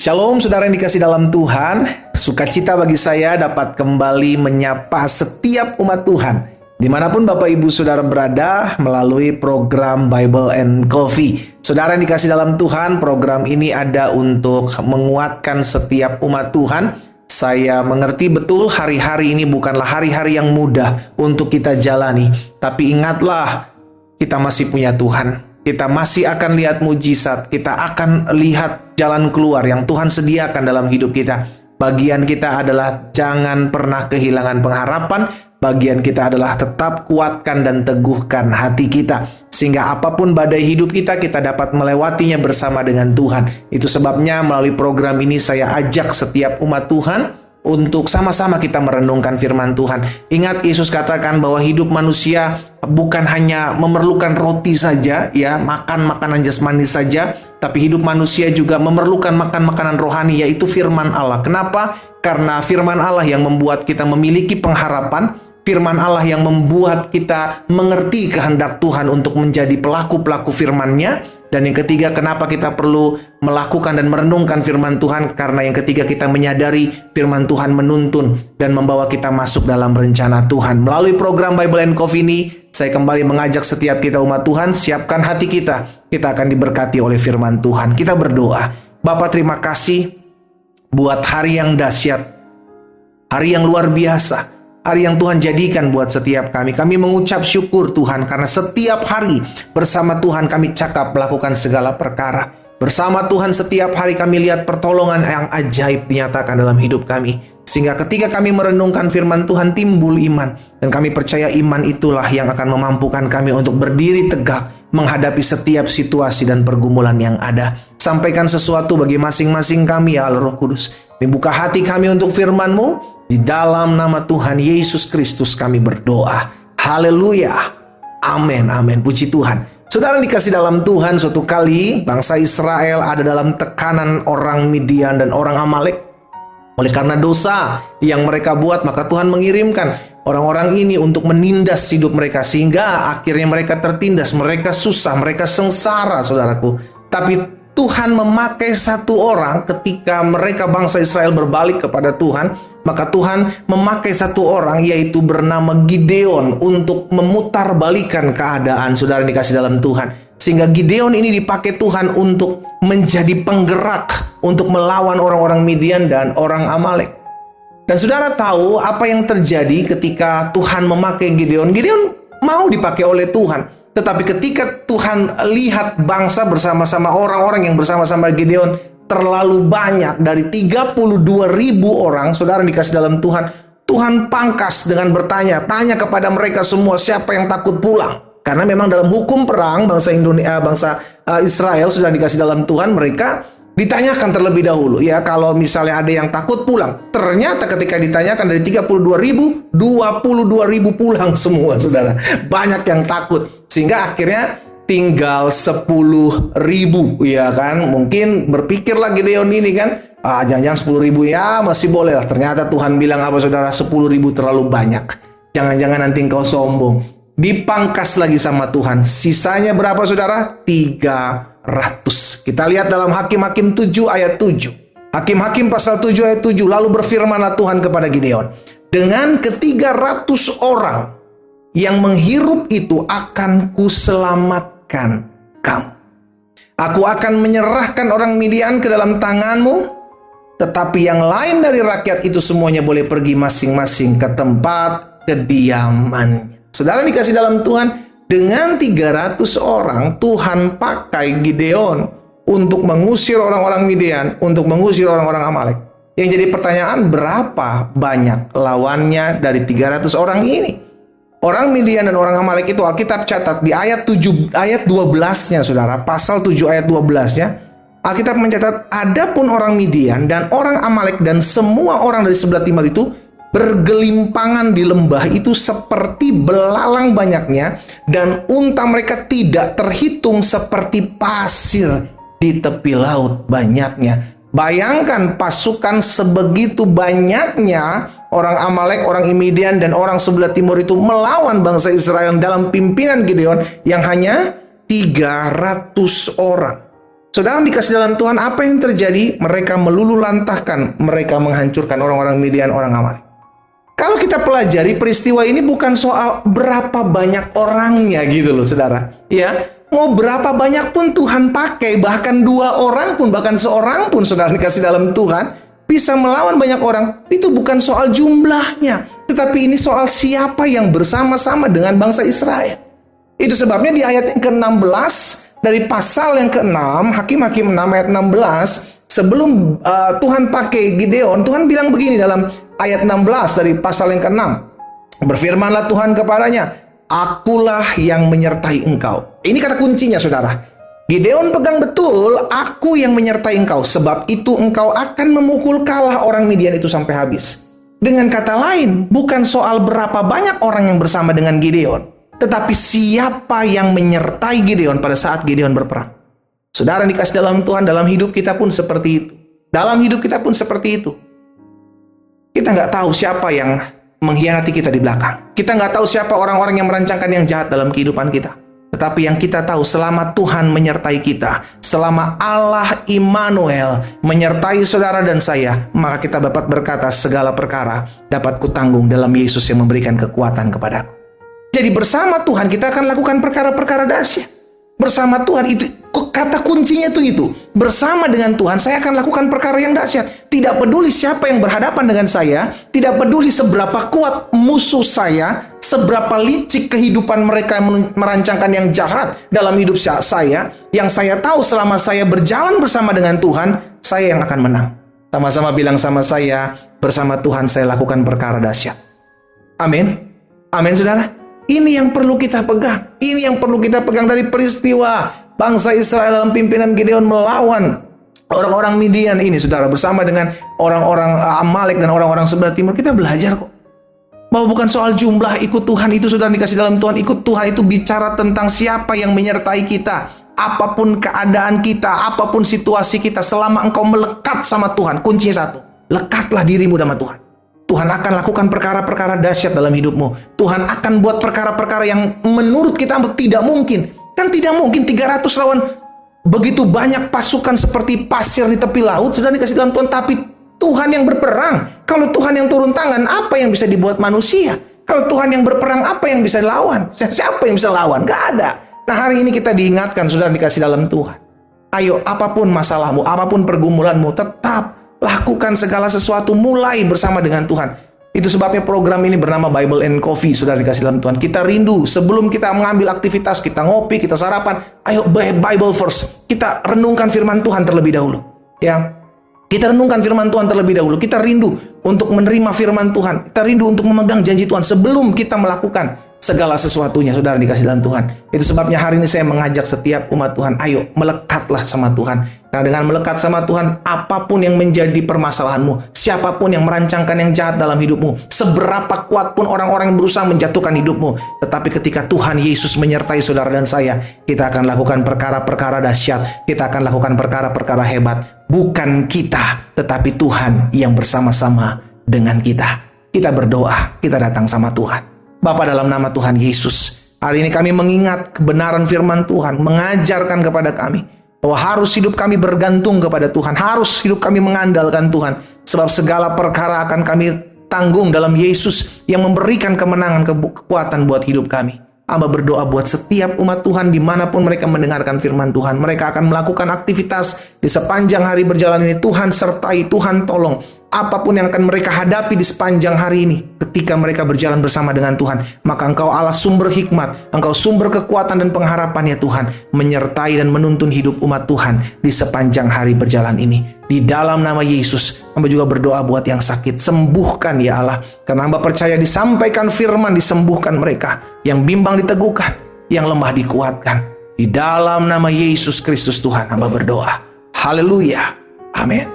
Shalom saudara yang dikasih dalam Tuhan. Sukacita bagi saya dapat kembali menyapa setiap umat Tuhan dimanapun Bapak Ibu Saudara berada melalui program Bible and Coffee. Saudara yang dikasih dalam Tuhan, program ini ada untuk menguatkan setiap umat Tuhan. Saya mengerti betul hari-hari ini bukanlah hari-hari yang mudah untuk kita jalani. Tapi ingatlah, kita masih punya Tuhan. Kita masih akan lihat mujizat, kita akan lihat jalan keluar yang Tuhan sediakan dalam hidup kita. Bagian kita adalah jangan pernah kehilangan pengharapan. Bagian kita adalah tetap kuatkan dan teguhkan hati kita. Sehingga apapun badai hidup kita, kita dapat melewatinya bersama dengan Tuhan. Itu sebabnya melalui program ini saya ajak setiap umat Tuhan untuk sama-sama kita merenungkan firman Tuhan. Ingat, Yesus katakan bahwa hidup manusia bukan hanya memerlukan roti saja, ya, makan makanan jasmani saja, tapi hidup manusia juga memerlukan makan makanan rohani, yaitu firman Allah. Kenapa? Karena firman Allah yang membuat kita memiliki pengharapan, firman Allah yang membuat kita mengerti kehendak Tuhan untuk menjadi pelaku-pelaku firman-Nya. Dan yang ketiga, kenapa kita perlu melakukan dan merenungkan firman Tuhan? Karena yang ketiga, kita menyadari firman Tuhan menuntun dan membawa kita masuk dalam rencana Tuhan. Melalui program Bible and Coffee ini, saya kembali mengajak setiap kita umat Tuhan, siapkan hati kita. Kita akan diberkati oleh firman Tuhan. Kita berdoa. Bapa, terima kasih buat hari yang dahsyat, hari yang luar biasa, hari yang Tuhan jadikan buat setiap kami. Kami mengucap syukur Tuhan karena setiap hari bersama Tuhan kami cakap melakukan segala perkara. Bersama Tuhan setiap hari kami lihat pertolongan yang ajaib dinyatakan dalam hidup kami. Sehingga ketika kami merenungkan firman Tuhan timbul iman. Dan kami percaya iman itulah yang akan memampukan kami untuk berdiri tegak menghadapi setiap situasi dan pergumulan yang ada. Sampaikan sesuatu bagi masing-masing kami ya Allah Roh Kudus. Dibuka hati kami untuk firman-Mu. Di dalam nama Tuhan Yesus Kristus kami berdoa. Haleluya. Amin, amin. Puji Tuhan. Saudara yang dikasih dalam Tuhan, suatu kali bangsa Israel ada dalam tekanan orang Midian dan orang Amalek. Oleh karena dosa yang mereka buat, maka Tuhan mengirimkan orang-orang ini untuk menindas hidup mereka. Sehingga akhirnya mereka tertindas, mereka susah, mereka sengsara, saudaraku. Tapi Tuhan memakai satu orang ketika mereka bangsa Israel berbalik kepada Tuhan. Maka Tuhan memakai satu orang yaitu bernama Gideon untuk memutarbalikan keadaan. Saudara yang dikasih dalam Tuhan. Sehingga Gideon ini dipakai Tuhan untuk menjadi penggerak untuk melawan orang-orang Midian dan orang Amalek. Dan saudara tahu apa yang terjadi ketika Tuhan memakai Gideon. Gideon mau dipakai oleh Tuhan. Tetapi ketika Tuhan lihat bangsa bersama-sama orang-orang yang bersama-sama Gideon terlalu banyak, dari 32.000 orang, saudara yang dikasih dalam Tuhan, Tuhan pangkas dengan bertanya, tanya kepada mereka semua siapa yang takut pulang. Karena memang dalam hukum perang bangsa Israel sudah dikasih dalam Tuhan, mereka ditanyakan terlebih dahulu, ya, kalau misalnya ada yang takut pulang. Ternyata ketika ditanyakan dari 32.000, 22.000 pulang semua, saudara. Banyak yang takut. Sehingga akhirnya tinggal 10.000, ya kan. Mungkin berpikir lagi Gideon ini kan, jangan-jangan 10.000 ya masih boleh lah. Ternyata Tuhan bilang apa saudara, 10.000 terlalu banyak. Jangan-jangan nanti engkau sombong. Dipangkas lagi sama Tuhan. Sisanya berapa saudara? 300. Kita lihat dalam Hakim-Hakim 7 ayat 7. Hakim-Hakim pasal 7 ayat 7. Lalu berfirmanlah Tuhan kepada Gideon, dengan ke-300 orang yang menghirup itu akan kuselamatkan kamu. Aku akan menyerahkan orang Midian ke dalam tanganmu, tetapi yang lain dari rakyat itu semuanya boleh pergi masing-masing ke tempat kediamannya. Saudara dikasih dalam Tuhan, dengan 300 orang Tuhan pakai Gideon untuk mengusir orang-orang Midian, untuk mengusir orang-orang Amalek. Yang jadi pertanyaan, berapa banyak lawannya dari 300 orang ini? Orang Midian dan orang Amalek itu Alkitab catat di ayat 12-nya saudara, pasal 7 ayat 12-nya, Alkitab mencatat, adapun orang Midian dan orang Amalek dan semua orang dari sebelah timur itu bergelimpangan di lembah itu seperti belalang banyaknya, dan unta mereka tidak terhitung seperti pasir di tepi laut banyaknya. Bayangkan pasukan sebegitu banyaknya, orang Amalek, orang Midian, dan orang sebelah timur itu melawan bangsa Israel dalam pimpinan Gideon yang hanya 300 orang. Saudara dikasih dalam Tuhan, apa yang terjadi? Mereka meluluh lantahkan, mereka menghancurkan orang-orang Midian, orang Amalek. Kalau kita pelajari peristiwa ini bukan soal berapa banyak orangnya gitu loh saudara. Ya, mau berapa banyak pun Tuhan pakai, bahkan 2 orang pun, bahkan seorang pun saudara dikasih dalam Tuhan, bisa melawan banyak orang. Itu bukan soal jumlahnya, tetapi ini soal siapa yang bersama-sama dengan bangsa Israel. Itu sebabnya di ayat yang ke-16, dari pasal yang ke-6, Hakim-Hakim 6 ayat 16, sebelum Tuhan pakai Gideon, Tuhan bilang begini dalam ayat 16 dari pasal yang ke-6. Berfirmanlah Tuhan kepadanya, akulah yang menyertai engkau. Ini kata kuncinya saudara. Gideon pegang betul, aku yang menyertai engkau. Sebab itu engkau akan memukul kalah orang Midian itu sampai habis. Dengan kata lain, bukan soal berapa banyak orang yang bersama dengan Gideon, tetapi siapa yang menyertai Gideon pada saat Gideon berperang. Saudara dikasih dalam Tuhan, dalam hidup kita pun seperti itu. Dalam hidup kita pun seperti itu. Kita nggak tahu siapa yang mengkhianati kita di belakang. Kita nggak tahu siapa orang-orang yang merancangkan yang jahat dalam kehidupan kita. Tetapi yang kita tahu, selama Tuhan menyertai kita, selama Allah Immanuel menyertai saudara dan saya, maka kita dapat berkata, segala perkara dapat kutanggung dalam Yesus yang memberikan kekuatan kepadaku. Jadi bersama Tuhan kita akan lakukan perkara-perkara dahsyat. Bersama Tuhan itu, kata kuncinya itu. Bersama dengan Tuhan saya akan lakukan perkara yang dahsyat. Tidak peduli siapa yang berhadapan dengan saya, tidak peduli seberapa kuat musuh saya, seberapa licik kehidupan mereka merancangkan yang jahat dalam hidup saya. Yang saya tahu selama saya berjalan bersama dengan Tuhan, saya yang akan menang. Sama-sama bilang sama saya, bersama Tuhan saya lakukan perkara dahsyat. Amin. Amin saudara. Ini yang perlu kita pegang. Ini yang perlu kita pegang dari peristiwa bangsa Israel dalam pimpinan Gideon melawan orang-orang Midian ini, saudara, bersama dengan orang-orang Amalek dan orang-orang sebelah timur. Kita belajar kok bahwa bukan soal jumlah. Ikut Tuhan itu, saudara dikasih dalam Tuhan, ikut Tuhan itu bicara tentang siapa yang menyertai kita. Apapun keadaan kita, apapun situasi kita, selama engkau melekat sama Tuhan, kuncinya satu, lekatlah dirimu sama Tuhan. Tuhan akan lakukan perkara-perkara dahsyat dalam hidupmu. Tuhan akan buat perkara-perkara yang menurut kita tidak mungkin. Kan tidak mungkin 300 lawan begitu banyak pasukan seperti pasir di tepi laut, sudah dikasih dalam Tuhan. Tapi Tuhan yang berperang. Kalau Tuhan yang turun tangan, apa yang bisa dibuat manusia? Kalau Tuhan yang berperang, apa yang bisa dilawan? Siapa yang bisa lawan? Gak ada. Nah, hari ini kita diingatkan, sudah dikasih dalam Tuhan. Ayo, apapun masalahmu, apapun pergumulanmu, tetap lakukan segala sesuatu mulai bersama dengan Tuhan. Itu sebabnya program ini bernama Bible and Coffee, sudah dikasih dalam Tuhan. Kita rindu sebelum kita mengambil aktivitas, kita ngopi, kita sarapan, ayo Bible first. Kita renungkan firman Tuhan terlebih dahulu. Ya, kita renungkan firman Tuhan terlebih dahulu. Kita rindu untuk menerima firman Tuhan. Kita rindu untuk memegang janji Tuhan sebelum kita melakukan segala sesuatunya, saudara dikasih dalam Tuhan. Itu sebabnya hari ini saya mengajak setiap umat Tuhan, ayo melekatlah sama Tuhan. Karena dengan melekat sama Tuhan, apapun yang menjadi permasalahanmu, siapapun yang merancangkan yang jahat dalam hidupmu, seberapa kuat pun orang-orang yang berusaha menjatuhkan hidupmu, tetapi ketika Tuhan Yesus menyertai saudara dan saya, kita akan lakukan perkara-perkara dahsyat, kita akan lakukan perkara-perkara hebat. Bukan kita, tetapi Tuhan yang bersama-sama dengan kita. Kita berdoa, kita datang sama Tuhan. Bapa, dalam nama Tuhan Yesus, hari ini kami mengingat kebenaran firman Tuhan, mengajarkan kepada kami bahwa harus hidup kami bergantung kepada Tuhan, harus hidup kami mengandalkan Tuhan, sebab segala perkara akan kami tanggung dalam Yesus yang memberikan kemenangan, kekuatan buat hidup kami. Hamba berdoa buat setiap umat Tuhan dimanapun mereka mendengarkan firman Tuhan. Mereka akan melakukan aktivitas di sepanjang hari berjalan ini. Tuhan sertai, Tuhan tolong. Apapun yang akan mereka hadapi di sepanjang hari ini, ketika mereka berjalan bersama dengan Tuhan, maka Engkau Allah sumber hikmat, Engkau sumber kekuatan dan pengharapan ya Tuhan, menyertai dan menuntun hidup umat Tuhan di sepanjang hari berjalan ini. Di dalam nama Yesus, hamba juga berdoa buat yang sakit, sembuhkan ya Allah. Karena hamba percaya disampaikan firman, disembuhkan mereka. Yang bimbang diteguhkan, yang lemah dikuatkan. Di dalam nama Yesus Kristus Tuhan, hamba berdoa. Haleluya. Amin.